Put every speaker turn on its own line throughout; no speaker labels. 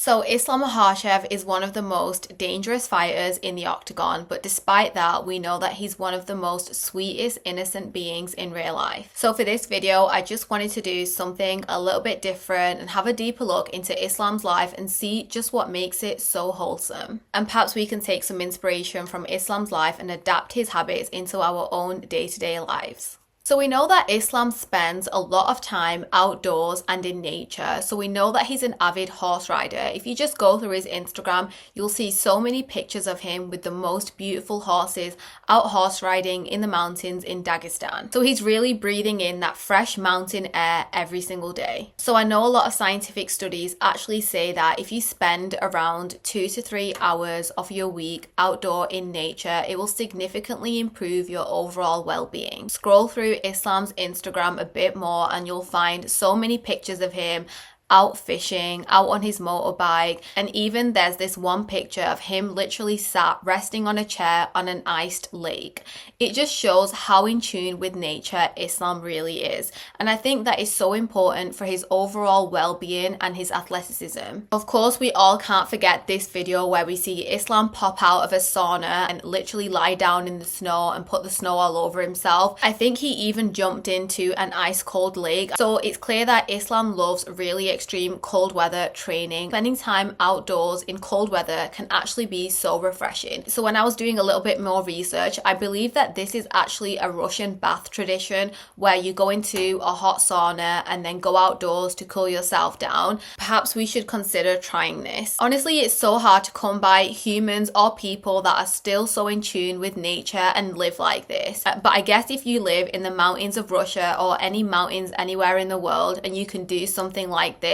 So Islam Makhachev is one of the most dangerous fighters in the octagon, but despite that, we know that he's one of the most sweetest, innocent beings in real life. So for this video, I just wanted to do something a little bit different and have a deeper look into Islam's life and see just what makes it so wholesome. And perhaps we can take some inspiration from Islam's life and adapt his habits into our own day-to-day lives. So we know that Islam spends a lot of time outdoors and in nature. So we know that he's an avid horse rider. If you just go through his Instagram, you'll see so many pictures of him with the most beautiful horses out horse riding in the mountains in Dagestan. So he's really breathing in that fresh mountain air every single day. So I know a lot of scientific studies actually say that if you spend around 2 to 3 hours of your week outdoor in nature, it will significantly improve your overall well-being. Scroll through Islam's Instagram a bit more and you'll find so many pictures of him out fishing, out on his motorbike, and even there's this one picture of him literally sat resting on a chair on an iced lake. It just shows how in tune with nature Islam really is, and I think that is so important for his overall well-being and his athleticism. Of course, we all can't forget this video where we see Islam pop out of a sauna and literally lie down in the snow and put the snow all over himself. I think he even jumped into an ice cold lake. So it's clear that Islam loves really extreme cold weather training. Spending time outdoors in cold weather can actually be so refreshing. So when I was doing a little bit more research, I believe that this is actually a Russian bath tradition where you go into a hot sauna and then go outdoors to cool yourself down. Perhaps we should consider trying this. Honestly, it's so hard to come by humans or people that are still so in tune with nature and live like this. But I guess if you live in the mountains of Russia or any mountains anywhere in the world and you can do something like this,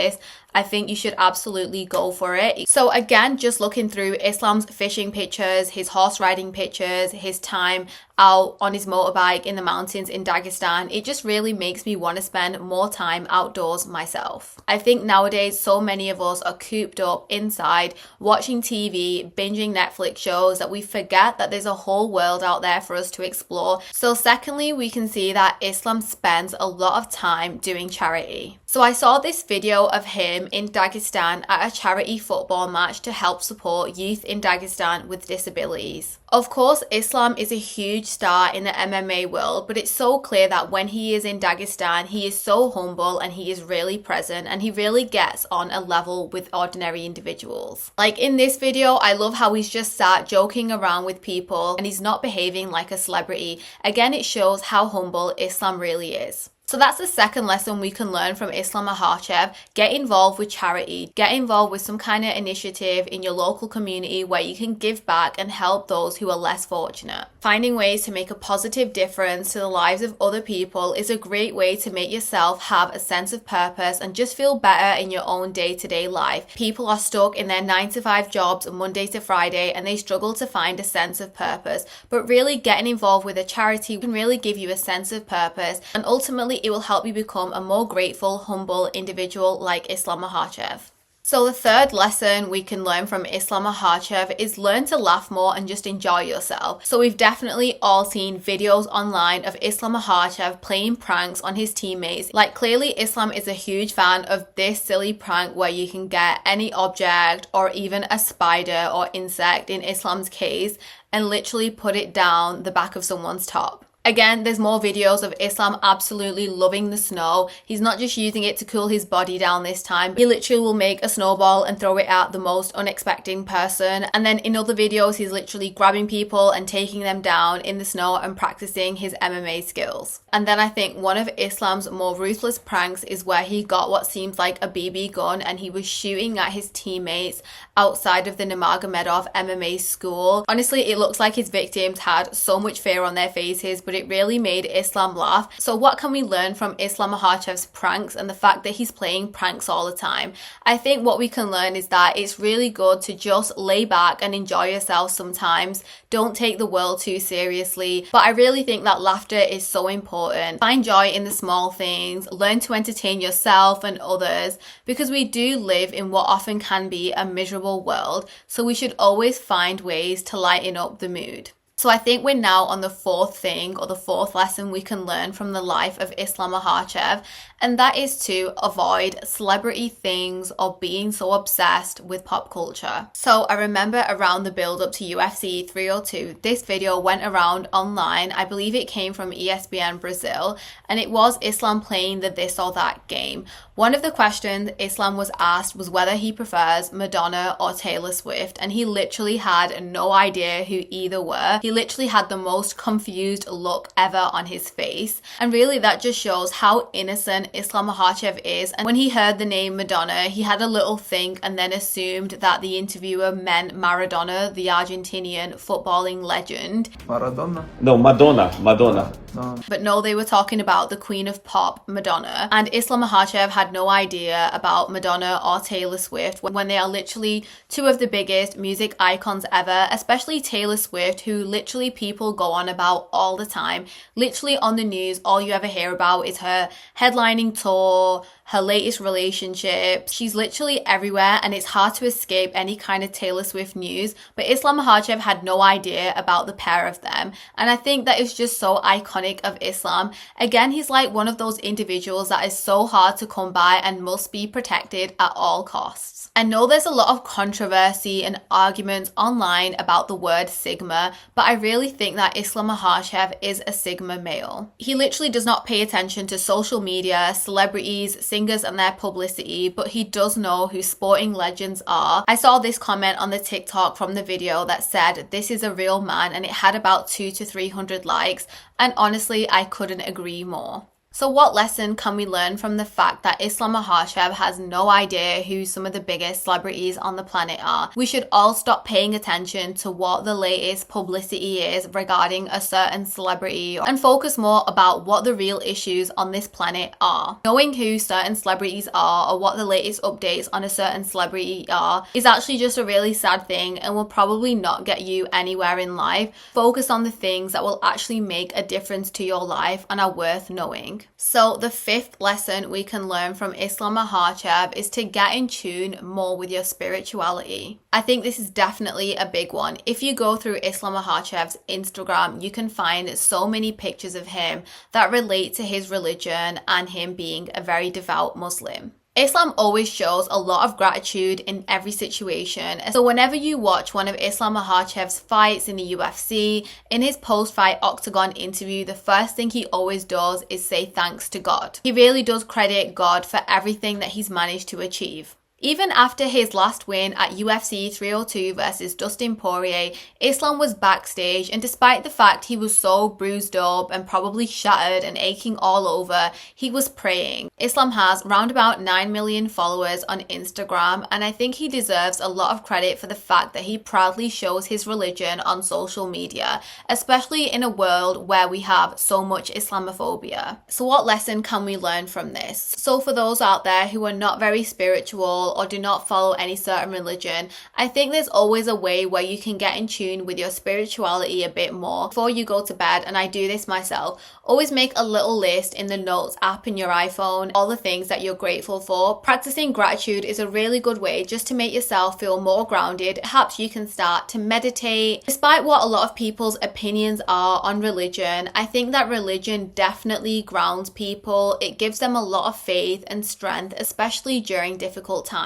I think you should absolutely go for it. So again, just looking through Islam's fishing pictures, his horse riding pictures, his time out on his motorbike in the mountains in Dagestan, it just really makes me want to spend more time outdoors myself. I think nowadays so many of us are cooped up inside watching TV, binging Netflix shows that we forget that there's a whole world out there for us to explore. So secondly, we can see that Islam spends a lot of time doing charity. So I saw this video of him in Dagestan at a charity football match to help support youth in Dagestan with disabilities. Of course, Islam is a huge star in the MMA world, but it's so clear that when he is in Dagestan, he is so humble and he is really present and he really gets on a level with ordinary individuals. Like in this video, I love how he's just sat joking around with people and he's not behaving like a celebrity. Again, it shows how humble Islam really is. So that's the second lesson we can learn from Islam Makhachev. Get involved with charity. Get involved with some kind of initiative in your local community where you can give back and help those who are less fortunate. Finding ways to make a positive difference to the lives of other people is a great way to make yourself have a sense of purpose and just feel better in your own day-to-day life. People are stuck in their 9-to-5 jobs Monday to Friday and they struggle to find a sense of purpose. But really getting involved with a charity can really give you a sense of purpose, and ultimately it will help you become a more grateful, humble individual like Islam Makhachev. So the third lesson we can learn from Islam Makhachev is learn to laugh more and just enjoy yourself. So we've definitely all seen videos online of Islam Makhachev playing pranks on his teammates. Like clearly Islam is a huge fan of this silly prank where you can get any object or even a spider or insect in Islam's case and literally put it down the back of someone's top. Again, there's more videos of Islam absolutely loving the snow. He's not just using it to cool his body down this time. He literally will make a snowball and throw it at the most unexpecting person. And then in other videos, he's literally grabbing people and taking them down in the snow and practicing his MMA skills. And then I think one of Islam's more ruthless pranks is where he got what seems like a BB gun and he was shooting at his teammates outside of the Nurmagomedov MMA school. Honestly, it looks like his victims had so much fear on their faces, but it really made Islam laugh. So what can we learn from Islam Makhachev's pranks and the fact that he's playing pranks all the time? I think what we can learn is that it's really good to just lay back and enjoy yourself sometimes. Don't take the world too seriously. But I really think that laughter is so important. Find joy in the small things. Learn to entertain yourself and others, because we do live in what often can be a miserable world. So we should always find ways to lighten up the mood. So I think we're now on the fourth thing, or the fourth lesson we can learn from the life of Islam Makhachev, and that is to avoid celebrity things or being so obsessed with pop culture. So I remember around the build up to UFC 302, this video went around online. I believe it came from ESPN Brazil, and it was Islam playing the this or that game. One of the questions Islam was asked was whether he prefers Madonna or Taylor Swift, and he literally had no idea who either were. He literally had the most confused look ever on his face, and really that just shows how innocent Islam Makhachev is. And when he heard the name Madonna, he had a little think and then assumed that the interviewer meant Maradona, the Argentinian footballing legend.
Maradona?
No, Madonna.
No.
But no, they were talking about the queen of pop, Madonna. And Islam Makhachev had no idea about Madonna or Taylor Swift when they are literally two of the biggest music icons ever, especially Taylor Swift, who literally people go on about all the time. Literally on the news, all you ever hear about is her headlining tour, her latest relationship. She's literally everywhere, and it's hard to escape any kind of Taylor Swift news. But Islam Makhachev had no idea about the pair of them, and I think that is just so iconic of Islam. Again, he's like one of those individuals that is so hard to come by and must be protected at all costs. I know there's a lot of controversy and arguments online about the word Sigma, but I really think that Islam Makhachev is a Sigma male. He literally does not pay attention to social media, celebrities, singers and their publicity, but he does know who sporting legends are. I saw this comment on the TikTok from the video that said, "This is a real man," and it had about 200 to 300 likes, and honestly, I couldn't agree more. So what lesson can we learn from the fact that Islam Makhachev has no idea who some of the biggest celebrities on the planet are? We should all stop paying attention to what the latest publicity is regarding a certain celebrity and focus more about what the real issues on this planet are. Knowing who certain celebrities are or what the latest updates on a certain celebrity are is actually just a really sad thing and will probably not get you anywhere in life. Focus on the things that will actually make a difference to your life and are worth knowing. So the fifth lesson we can learn from Islam Makhachev is to get in tune more with your spirituality. I think this is definitely a big one. If you go through Islam Makhachev's Instagram, you can find so many pictures of him that relate to his religion and him being a very devout Muslim. Islam always shows a lot of gratitude in every situation. So whenever you watch one of Islam Makhachev's fights in the UFC, in his post-fight octagon interview, the first thing he always does is say thanks to God. He really does credit God for everything that he's managed to achieve. Even after his last win at UFC 302 versus Dustin Poirier, Islam was backstage, and despite the fact he was so bruised up and probably shattered and aching all over, he was praying. Islam has round about 9 million followers on Instagram, and I think he deserves a lot of credit for the fact that he proudly shows his religion on social media, especially in a world where we have so much Islamophobia. So what lesson can we learn from this? So for those out there who are not very spiritual or do not follow any certain religion, I think there's always a way where you can get in tune with your spirituality a bit more before you go to bed. And I do this myself. Always make a little list in the notes app in your iPhone, all the things that you're grateful for. Practicing gratitude is a really good way just to make yourself feel more grounded. Perhaps you can start to meditate. Despite what a lot of people's opinions are on religion, I think that religion definitely grounds people. It gives them a lot of faith and strength, especially during difficult times.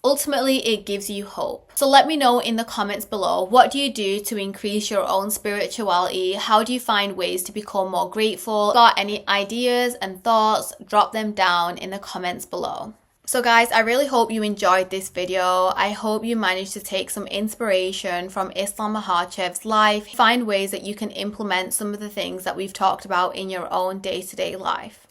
Ultimately, it gives you hope. So let me know in the comments below, what do you do to increase your own spirituality? How do you find ways to become more grateful? Got any ideas and thoughts? Drop them down in the comments below. So guys, I really hope you enjoyed this video. I hope you managed to take some inspiration from Islam Makhachev's life. Find ways that you can implement some of the things that we've talked about in your own day-to-day life.